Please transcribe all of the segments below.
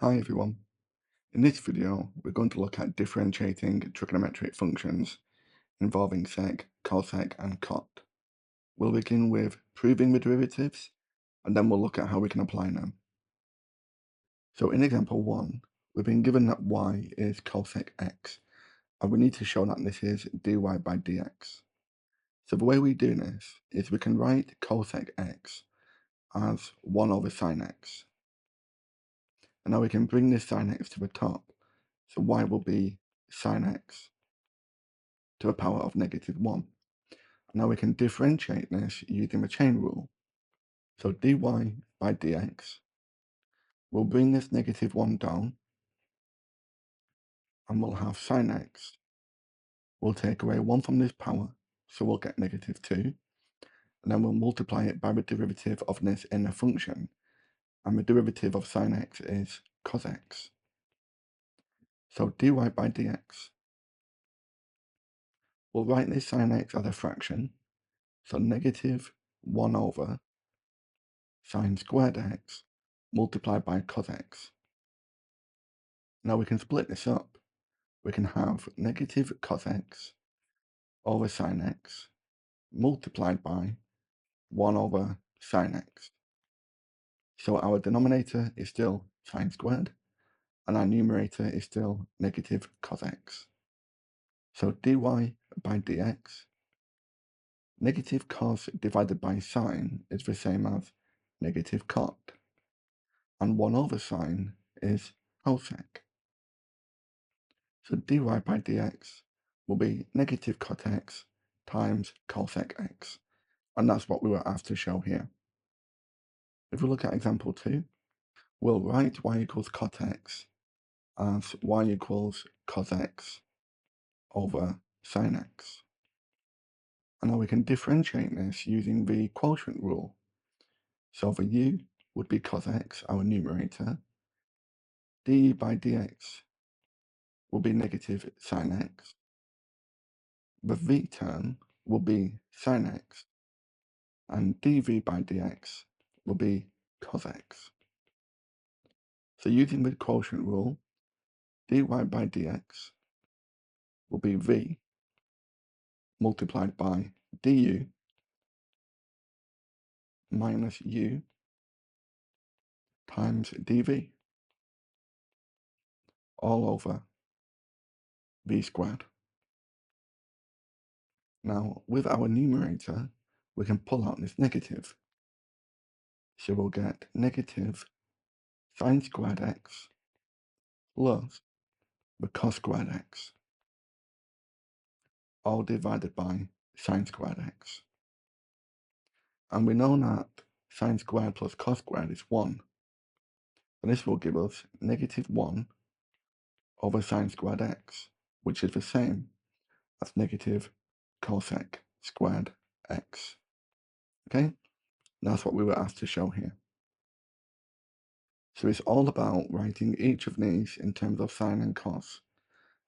Hi everyone. In this video, we're going to look at differentiating trigonometric functions involving sec, cosec, and cot. We'll begin with proving the derivatives, and then we'll look at how we can apply them. So in example 1, we've been given that y is cosec x, and we need to show that this is dy by dx. So the way we do this is we can write cosec x as 1 over sine x. And now we can bring this sine x to the top, so y will be sine x to the power of -1. Now we can differentiate this using the chain rule. So dy by dx will bring this -1 down, and we'll have sine x. We'll take away 1 from this power, so we'll get -2, and then we'll multiply it by the derivative of this inner function, and the derivative of sine x is cos x. So dy by dx, we'll write this sine x as a fraction, so -1 over sine squared x multiplied by cos x. Now we can split this up. We can have negative cos x over sine x multiplied by 1 over sine x. So our denominator is still sine squared, and our numerator is still negative cos x. So dy by dx, negative cos divided by sine is the same as negative cot, and 1 over sine is cosec. So dy by dx will be negative cot x times cosec x, and that's what we were asked to show here. If we look at example 2, we'll write y equals cot x as y equals cos x over sin x. And now we can differentiate this using the quotient rule. So the u would be cos x, our numerator. D by dx will be negative sin x. The v term will be sin x, and dv by dx will be cos x. So using the quotient rule, dy by dx will be v multiplied by du minus u times dv all over v squared. Now, with our numerator, we can pull out this negative. So we'll get negative sine squared x plus the cos squared x, all divided by sine squared x. And we know that sine squared plus cos squared is 1. And this will give us -1 over sine squared x, which is the same as negative cosec squared x. Okay? That's what we were asked to show here. So it's all about writing each of these in terms of sine and cos,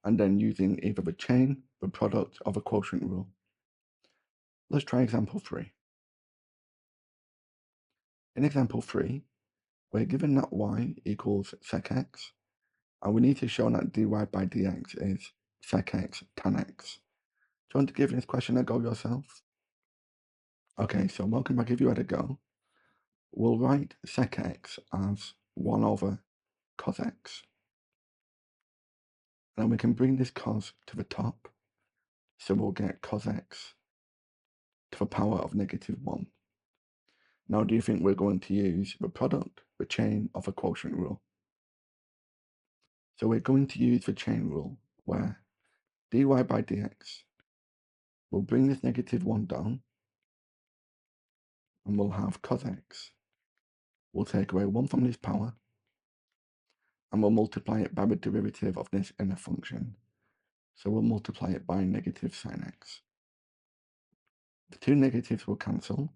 and then using either the chain, the product, or the quotient rule. Let's try example 3. In example 3, we're given that y equals sec x, and we need to show that dy by dx is sec x tan x. Do you want to give this question a go yourself? Okay, so welcome back if you had a go. We'll write sec x as 1 over cos x. And we can bring this cos to the top, so we'll get cos x to the power of -1. Now, do you think we're going to use the product, the chain, or the quotient rule? So we're going to use the chain rule, where dy by dx will bring this -1 down, and we'll have cos x. We'll take away 1 from this power, and we'll multiply it by the derivative of this inner function. So we'll multiply it by negative sin x. The two negatives will cancel,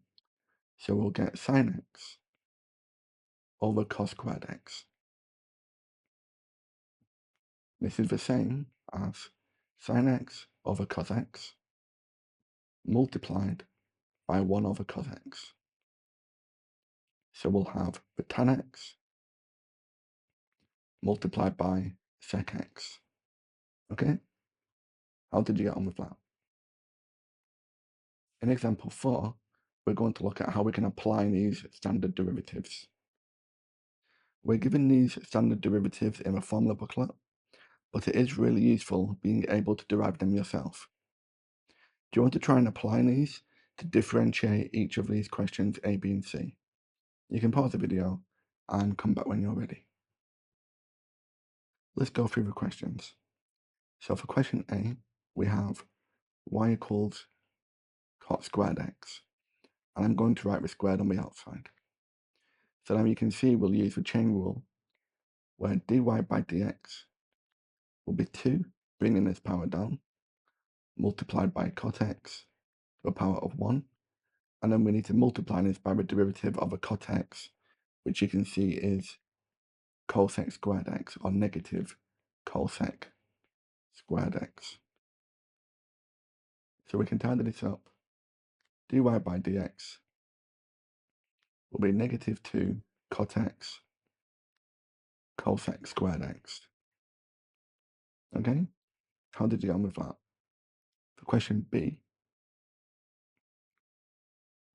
so we'll get sin x over cos squared x. This is the same as sin x over cos x multiplied by 1 over cos x. So we'll have the tan x multiplied by sec x. Okay? How did you get on with that? In example 4, we're going to look at how we can apply these standard derivatives. We're given these standard derivatives in a formula booklet, but it is really useful being able to derive them yourself. Do you want to try and apply these to differentiate each of these questions A, B, and C? You can pause the video and come back when you're ready. Let's go through the questions. So for question A, we have y equals cot squared x, and I'm going to write the squared on the outside. So now you can see we'll use the chain rule, where dy by dx will be 2, bringing this power down, multiplied by cot x to the power of 1, and then we need to multiply this by the derivative of a cot x, which you can see is cosec squared x, or negative cosec squared x. So we can tidy this up. Dy by dx will be negative 2 cot x cosec squared x. Okay? How did you get on with that? For question B,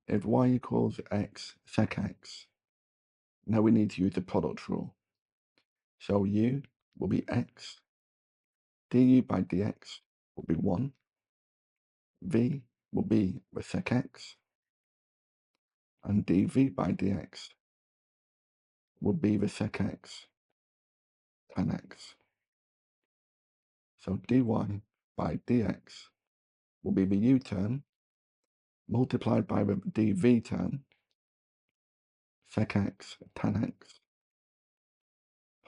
if y equals x sec x, now we need to use the product rule. So u will be x, du by dx will be 1, v will be the sec x, and dv by dx will be the sec x tan x. So dy by dx will be the u term multiplied by the dv term, sec x tan x,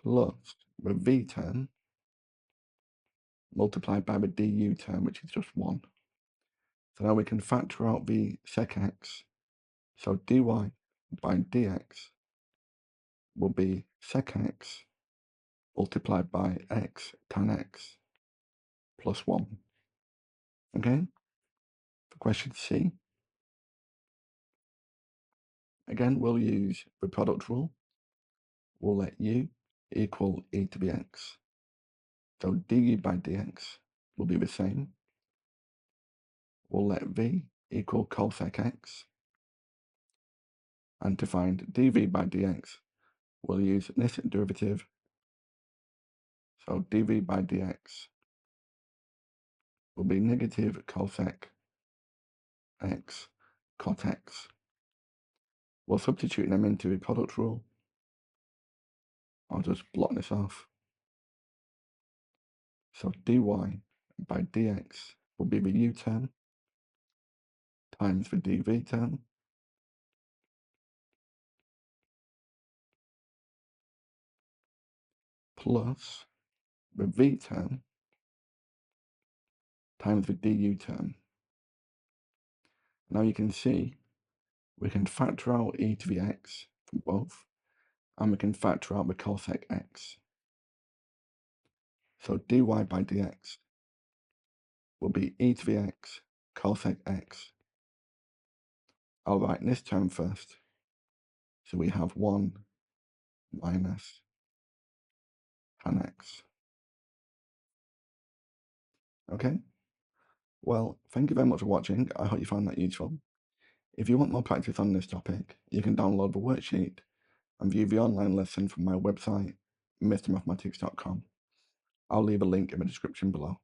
plus the v term multiplied by the du term, which is just 1. So now we can factor out the sec x. So dy by dx will be sec x multiplied by x tan x plus 1. Okay? For question C, again, we'll use the product rule. We'll let u equal e to the x. So du by dx will be the same. We'll let v equal cosec x. And to find dv by dx, we'll use this derivative. So dv by dx will be negative cosec x cot x. We'll substitute them into the product rule. I'll just block this off. So dy by dx will be the u term times the dv term plus the v term times the du term. Now you can see we can factor out e to the x from both, and we can factor out the cosec x. So dy by dx will be e to the x cosec x. I'll write this term first. So we have 1 minus tan x. Okay? Well, thank you very much for watching. I hope you found that useful. If you want more practice on this topic, you can download the worksheet and view the online lesson from my website, mrmathematics.com. I'll leave a link in the description below.